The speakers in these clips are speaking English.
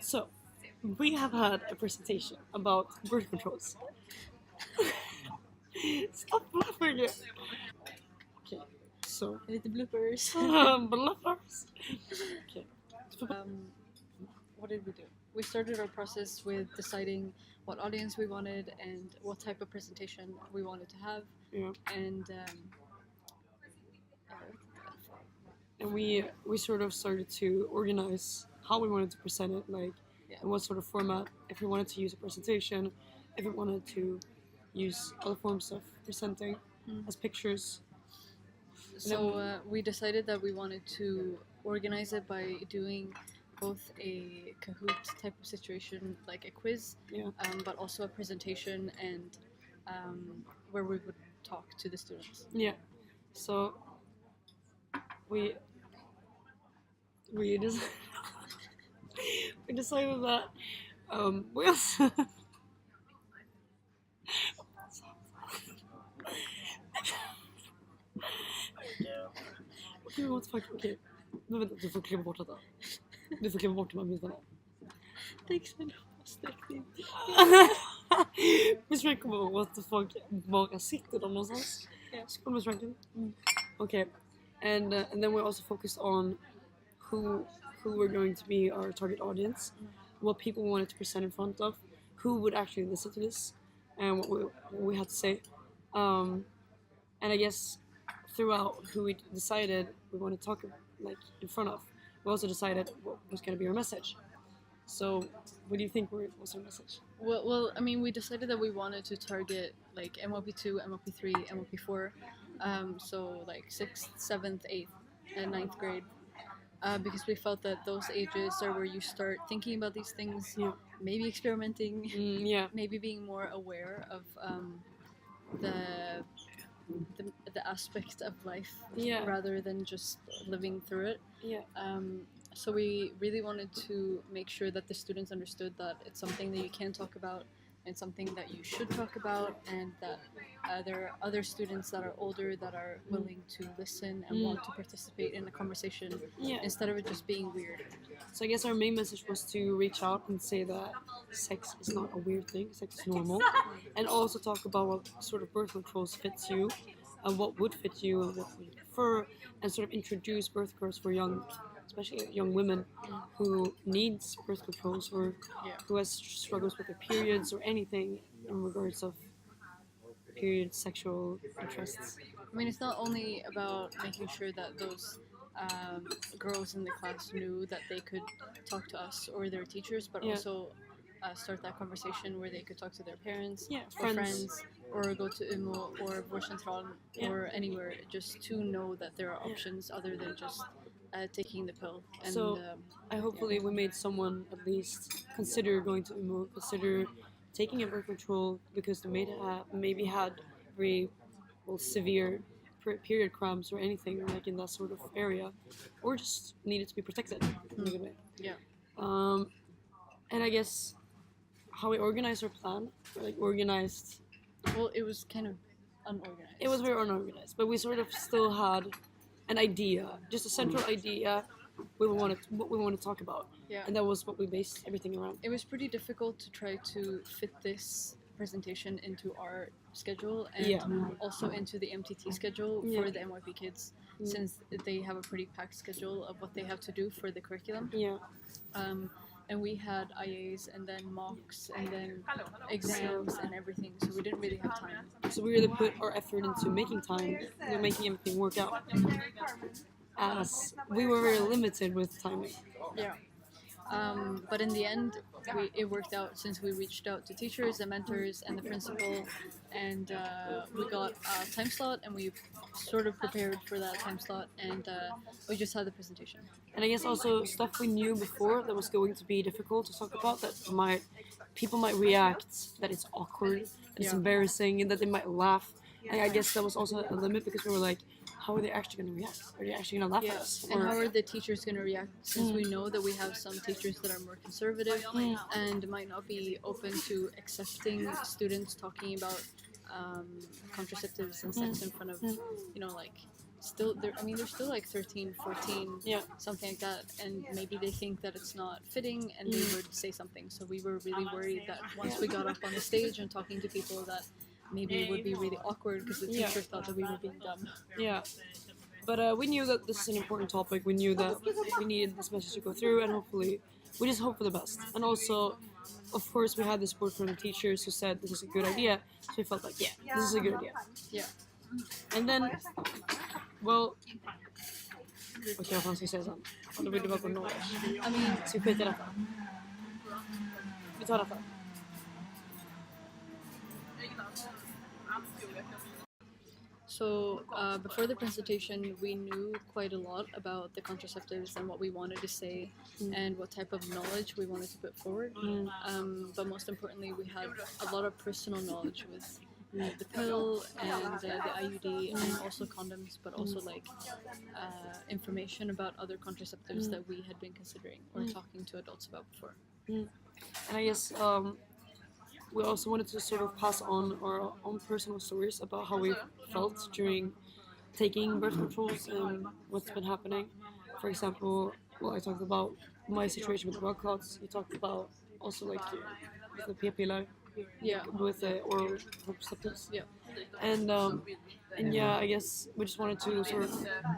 So, we have had a presentation about birth controls. Stop laughing! Okay, so I did the bloopers. bloopers. Okay, What did we do? We started our process with deciding what audience we wanted and what type of presentation we wanted to have, yeah, and and we sort of started to organize how we wanted to present it, like Yeah. in what sort of format. If we wanted to use a presentation, if we wanted to use other forms of presenting as pictures. So we decided that we wanted to organize it by doing both a Kahoot type of situation, like a quiz, Yeah. but also a presentation and where we would talk to the students. Yeah. So we just we decided that we also okay, what the fuck? Okej. Men vänta, du får klippa bort detta. Du får klippa bort de här minuterna. Thanks, I know. Snyggt. Miss Frank kommer ihåg what the fuck, var sitter de någonstans? Yeah. Skål Miss Franklin. Okay, and then we also focused on who were going to be our target audience, what people we wanted to present in front of, who would actually listen to this, and what we had to say. And I guess throughout who we decided we want to talk like in front of, we also decided what was going to be our message. So, what do you think was our message? Well, I mean, we decided that we wanted to target like MLP2, MLP3, MLP4, so like 6th, 7th, 8th, and 9th grade, because we felt that those ages are where you start thinking about these things, Yeah. maybe experimenting, Yeah. maybe being more aware of the aspect of life, Yeah. rather than just living through it. Yeah. So we really wanted to make sure that the students understood that it's something that you can talk about and something that you should talk about, and that there are other students that are older that are willing to listen and want to participate in the conversation, Yeah. instead of it just being weird. So I guess our main message was to reach out and say that sex is not a weird thing, sex is normal, and also talk about what sort of birth controls fits you, and what would fit you, and what you prefer, and sort of introduce birth controls for especially young women who needs birth controls, or who has struggles with their periods or anything in regards of period sexual interests. I mean, it's not only about making sure that those girls in the class knew that they could talk to us or their teachers, but also start that conversation where they could talk to their parents, or friends, or go to UMO or Vårdcentralen or anywhere, just to know that there are options other than just taking the pill. And, so I hopefully we made someone at least consider going to UMO, consider taking a birth control because they maybe had very severe period cramps or anything like in that sort of area, or just needed to be protected in a good way. Yeah. And I guess how we organized our plan, organized. Well, it was kind of unorganized. It was very unorganized, but we sort of still had an idea, just a central idea what we wanted to talk about. Yeah. And that was what we based everything around. It was pretty difficult to try to fit this presentation into our schedule and also into the MTT schedule for the MYP kids, since they have a pretty packed schedule of what they have to do for the curriculum. Yeah. And we had IAs and then mocks and then exams and everything, so we didn't really have time. So we really put our effort into making time, making everything work out, as we were very limited with timing. Yeah. But in the end, it worked out, since we reached out to teachers and mentors and the principal, and we got a time slot, and we sort of prepared for that time slot, and we just had the presentation. And I guess also stuff we knew before that was going to be difficult to talk about, that people might react, that it's awkward, that it's embarrassing, and that they might laugh. And I guess that was also a limit, because we were like, how are they actually going to react? Are they actually going to laugh at us? And how are the teachers going to react, since we know that we have some teachers that are more conservative and might not be open to accepting students talking about contraceptives and sex in front of, like still they're still like 13, 14, Yeah. something like that, and maybe they think that it's not fitting and they would say something. So we were really worried that once we got up on the stage and talking to people, that maybe it would be really awkward because the Yeah. teacher thought that we were being dumb. Yeah. But we knew that this is an important topic. We knew that we needed this message to go through, and hopefully, we just hope for the best. And also, of course, we had the support from the teachers who said this is a good idea. So we felt like, yeah, this is a good idea. Yeah. And then, well, okej, vad fan ska jag säga sen? Ja, då vill du bara på knowledge. I mean, Ska vi skita i detta? Vi tar detta. So before the presentation, we knew quite a lot about the contraceptives and what we wanted to say and what type of knowledge we wanted to put forward. But most importantly, we had a lot of personal knowledge with the pill and the IUD and also condoms, but also like information about other contraceptives that we had been considering or talking to adults about before. And I guess we also wanted to sort of pass on our own personal stories about how we felt during taking birth controls and what's been happening. For example, well, I talked about my situation with the blood clots. You talked about also like the p-pillar Yeah. with the oral contraceptives. Yeah. And yeah, I guess we just wanted to sort of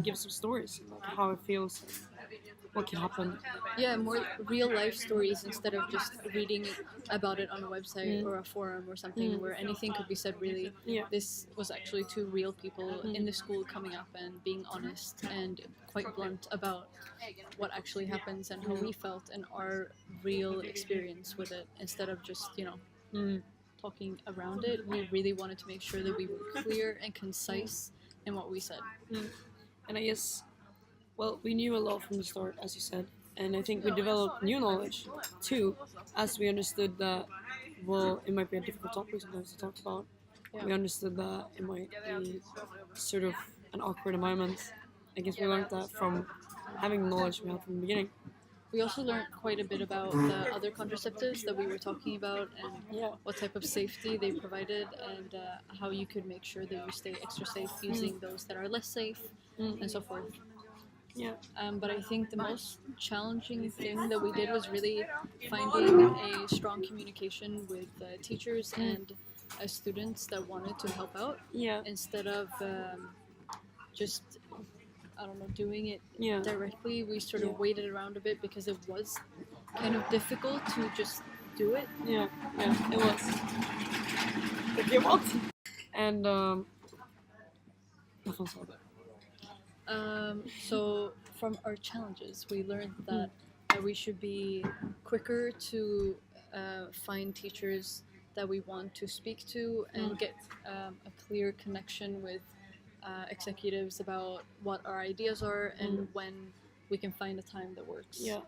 give some stories, like how it feels, what can happen. Yeah, more real life stories instead of just reading about it on a website or a forum or something where anything could be said really. Yeah. This was actually two real people in the school coming up and being honest and quite blunt about what actually happens and how we felt and our real experience with it instead of just, talking around it. We really wanted to make sure that we were clear and concise in what we said. And I guess, well, we knew a lot from the start, as you said, and I think we developed new knowledge too, as we understood that, well, it might be a difficult topic sometimes to talk about. Yeah. We understood that it might be sort of an awkward environment. I guess we learned that from having the knowledge we had from the beginning. We also learned quite a bit about the other contraceptives that we were talking about and what type of safety they provided and how you could make sure that you stay extra safe using those that are less safe and so forth. Yeah. But I think the most challenging thing that we did was really finding a strong communication with teachers and students that wanted to help out Yeah. instead of just, I don't know, doing it Yeah. directly. We sort of waited around a bit because it was kind of difficult to just do it. Yeah. It was. Okay, what? And vad fan sa du? So from our challenges, we learned that we should be quicker to find teachers that we want to speak to and get a clear connection with executives about what our ideas are and when we can find a time that works. Yeah.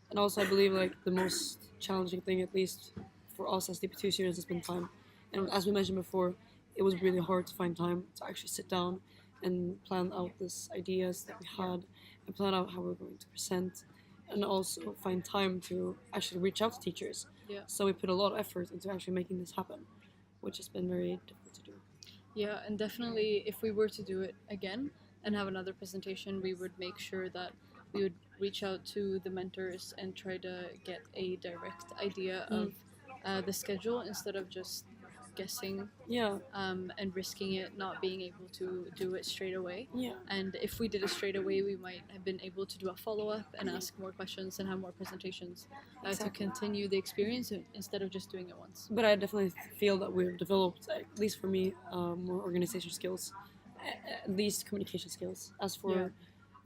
And also, I believe like the most challenging thing, at least for us as DP2 students, has been time. And as we mentioned before, it was really hard to find time to actually sit down and plan out these ideas that we had and plan out how we're going to present and also find time to actually reach out to teachers. Yeah. So we put a lot of effort into actually making this happen, which has been very difficult to do. Yeah, and definitely if we were to do it again and have another presentation, we would make sure that we would reach out to the mentors and try to get a direct idea of the schedule instead of just guessing Yeah. and risking it not being able to do it straight away. Yeah. And if we did it straight away, we might have been able to do a follow-up and ask more questions and have more presentations to Exactly. continue the experience instead of just doing it once. But I definitely feel that we've developed, at least for me, more organization skills, at least communication skills. As for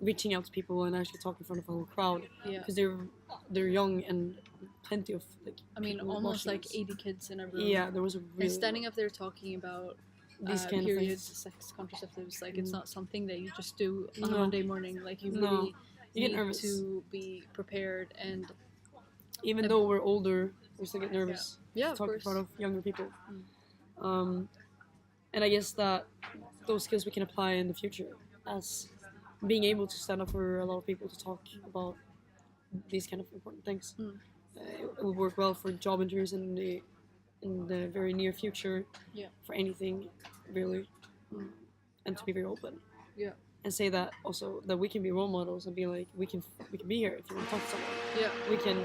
reaching out to people and actually talking in front of a whole crowd, Yeah. because they're young and plenty of like. I mean, people almost watching like us. 80 kids in a room. Yeah, there was a really And standing up there talking about these kind of periods, things. sex, contraceptives, like it's not something that you just do on a No. Monday morning. Like you No. really You get need nervous. to be prepared and Even though we're older, we still get nervous. yeah, to of talk in course. front of younger people. And I guess that those skills we can apply in the future as being able to stand up for a lot of people to talk about these kind of important things. It will work well for job interviews in the very near future. Yeah. For anything, really, and to be very open. Yeah. and say that also that we can be role models and be like we can be here if you want to talk to someone. Yeah. We can.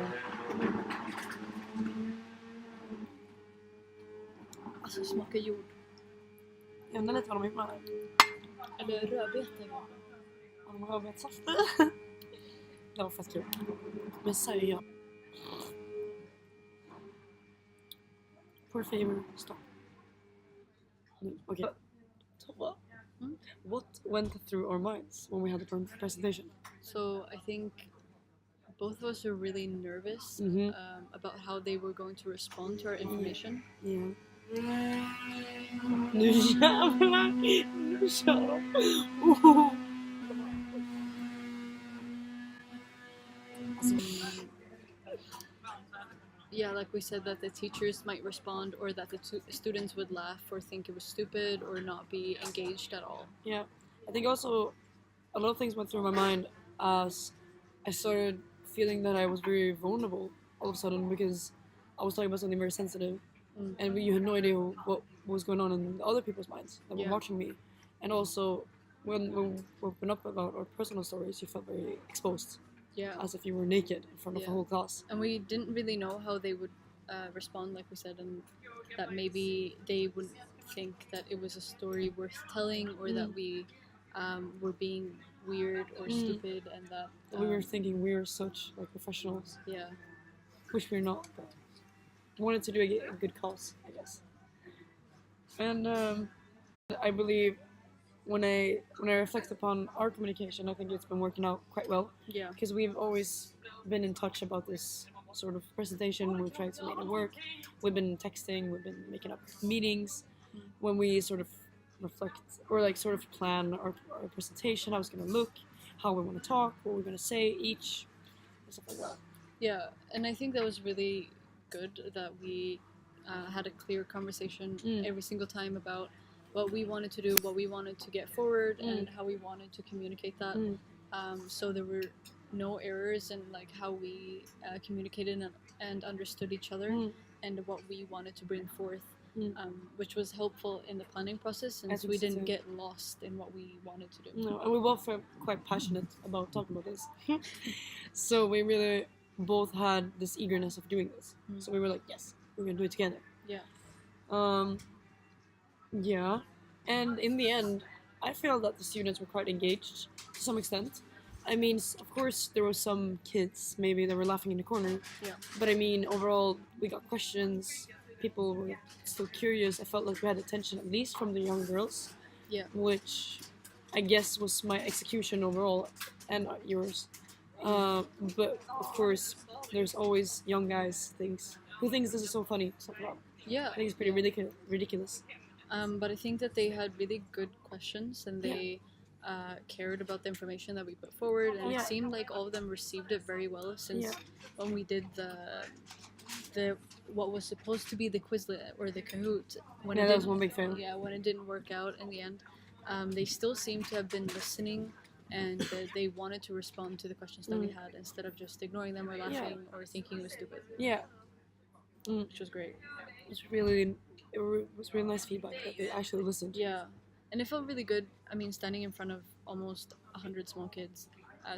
Alltså smakar jord. Jag undrar lite vad de har gjort med det. Eller rödbetor. Ja, de har rödbetssaft. Det var fett kul. Men seriöst. Poor stop. Okay. Tova, what went through our minds when we had the presentation? So I think both of us were really nervous about how they were going to respond to our information. Yeah. Nu jävlar! Nu kör de! Yeah, like we said, that the teachers might respond, or that the students would laugh or think it was stupid or not be engaged at all. Yeah, I think also a lot of things went through my mind as I started feeling that I was very vulnerable all of a sudden because I was talking about something very sensitive, and you had no idea what was going on in other people's minds that were watching me, and also when we opened up about our personal stories, you felt very exposed. Yeah. As if you were naked in front of a whole class. And we didn't really know how they would respond, like we said, and that maybe they wouldn't think that it was a story worth telling, or that we were being weird or stupid, and that we were thinking we were such like professionals. Yeah. Which we're not, but wanted to do a good cause, I guess. And I believe when I reflect upon our communication, I think it's been working out quite well. Yeah. Because we've always been in touch about this sort of presentation. We've tried to make it work. We've been texting. We've been making up meetings when we sort of reflect or like sort of plan our presentation, how it's going to look, how we want to talk, what we're going to say each, and stuff like that. Yeah, and I think that was really good that we had a clear conversation every single time about what we wanted to do, what we wanted to get forward, and how we wanted to communicate that. So there were no errors in like how we communicated and understood each other, and what we wanted to bring forth, which was helpful in the planning process, since we didn't get lost in what we wanted to do. No, and we both were quite passionate about talking about this. So we really both had this eagerness of doing this. So we were like, yes, we're gonna do it together. Yeah. Yeah, and in the end, I feel that the students were quite engaged to some extent. I mean, of course, there were some kids maybe that were laughing in the corner. Yeah. But I mean, overall, we got questions. People were still curious. I felt like we had attention, at least from the young girls. Yeah. Which I guess was my execution overall, and yours. But of course, there's always young guys who thinks this is so funny. Stuff like that. Yeah. I think it's pretty ridiculous. But I think that they had really good questions, and they cared about the information that we put forward, and it seemed like all of them received it very well, since when we did the what was supposed to be the Quizlet or the Kahoot, when that was one big fail. Yeah, when it didn't work out in the end, they still seemed to have been listening, and they wanted to respond to the questions that we had, instead of just ignoring them or laughing or thinking it was stupid. Yeah. Which was great. It was really nice feedback that they actually listened. Yeah, and it felt really good. I mean, standing in front of almost 100 small kids,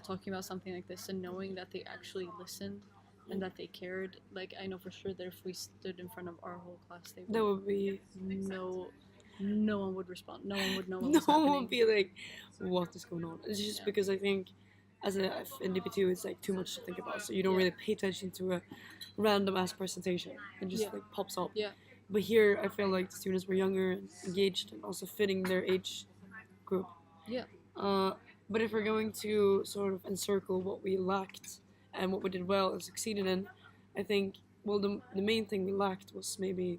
talking about something like this, and knowing that they actually listened and that they cared. Like, I know for sure that if we stood in front of our whole class, that would be no one would respond. No one would know what was no happening. one would be like, what is going on? It's just because I think as in DP2, it's like too much to think about, so you don't really pay attention to a random ass presentation. It just like pops up. Yeah. But here, I feel like the students were younger and engaged, and also fitting their age group. Yeah. But if we're going to sort of encircle what we lacked and what we did well and succeeded in, I think, well, the main thing we lacked was maybe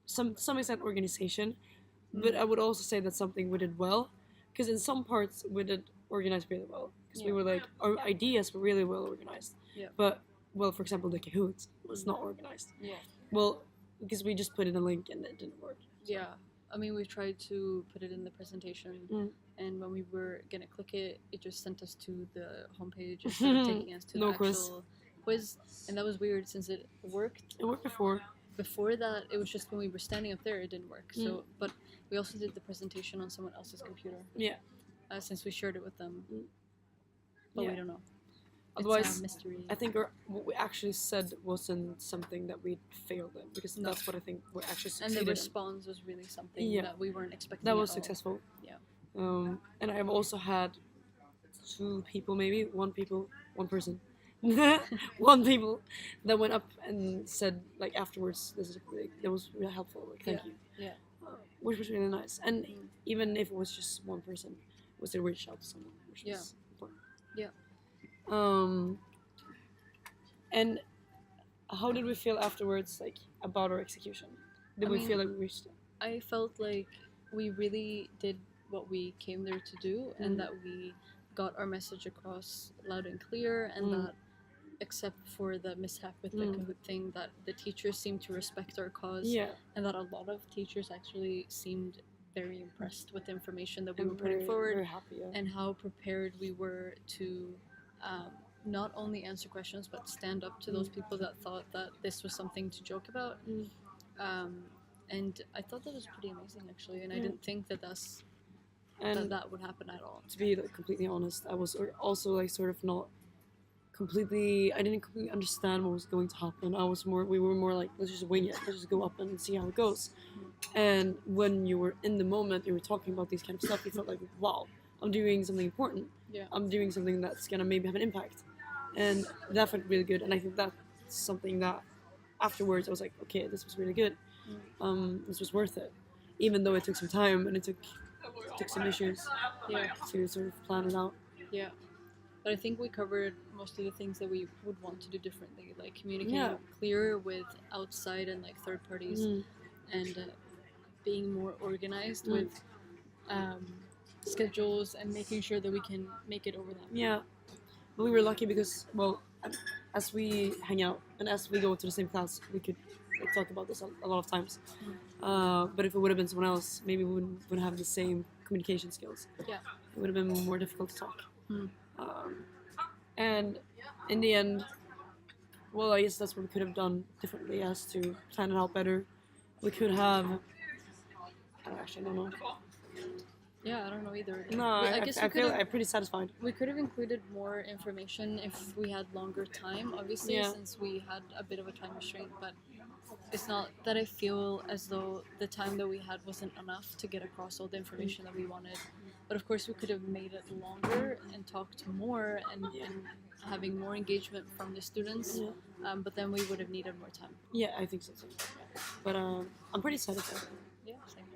some extent organization. But I would also say that's something we did well, because in some parts we did organize really well, because we were like, our ideas were really well organized. Yeah. But, well, for example, the Kahoot was not organized. Yeah. Well, because we just put in a link and it didn't work. Yeah. I mean, we tried to put it in the presentation, and when we were gonna click it, it just sent us to the homepage instead of taking us to the actual quiz, and that was weird since it worked. It worked before. Before that, it was just when we were standing up there, it didn't work. So, but we also did the presentation on someone else's computer. Yeah. since we shared it with them. But Yeah. we don't know. Otherwise, it's a mystery. I think what we actually said wasn't something that we failed in, because No. that's what I think we actually And succeeded the in. response was really something Yeah. that we weren't expecting. That was at all. successful. Yeah. And I've also had two people, maybe one person, one people that went up and said like afterwards, that was really helpful. Like, thank you. Yeah. Which was really nice. And Mm. even if it was just one person, was to reach out to someone, which Yeah. was important. Yeah. And how did we feel afterwards, like about our execution? Did I we mean, feel like we reached it? I felt like we really did what we came there to do, and that we got our message across loud and clear, and that except for the mishap with the Kahoot thing, that the teachers seemed to respect our cause, Yeah. and that a lot of teachers actually seemed very impressed with the information that we I'm were putting forward, very happy. Yeah. and how prepared we were to not only answer questions but stand up to those people that thought that this was something to joke about. And I thought that was pretty amazing, actually, and I didn't think that that would happen at all. To be like completely honest, I was also like sort of not completely. I didn't completely understand what was going to happen. We were more like, let's just wing it. Let's just go up and see how it goes. And when you were in the moment, you were talking about these kind of stuff. You felt like, wow, I'm doing something important. Yeah. I'm doing something that's gonna maybe have an impact, and that felt really good. And I think that's something that afterwards I was like, okay, this was really good. This was worth it, even though it took some time and it took some issues to sort of plan it out. Yeah. But I think we covered most of the things that we would want to do differently, like communicating clearer with outside and like third parties, and being more organized with schedules and making sure that we can make it over that. Yeah, but we were lucky because, well, as we hang out and as we go to the same class, we could like, talk about this a lot of times. But if it would have been someone else, maybe we wouldn't have the same communication skills. Yeah. It would have been more difficult to talk. And in the end, well, I guess that's what we could have done differently, as to plan it out better. We could have. I don't know. Yeah, I don't know either. No, I guess I feel I'm pretty satisfied. We could have included more information if we had longer time, obviously, since we had a bit of a time restraint, but it's not that I feel as though the time that we had wasn't enough to get across all the information that we wanted. But of course we could have made it longer and talked more and having more engagement from the students, but then we would have needed more time. Yeah, I think so too. But I'm pretty satisfied. Yeah, same.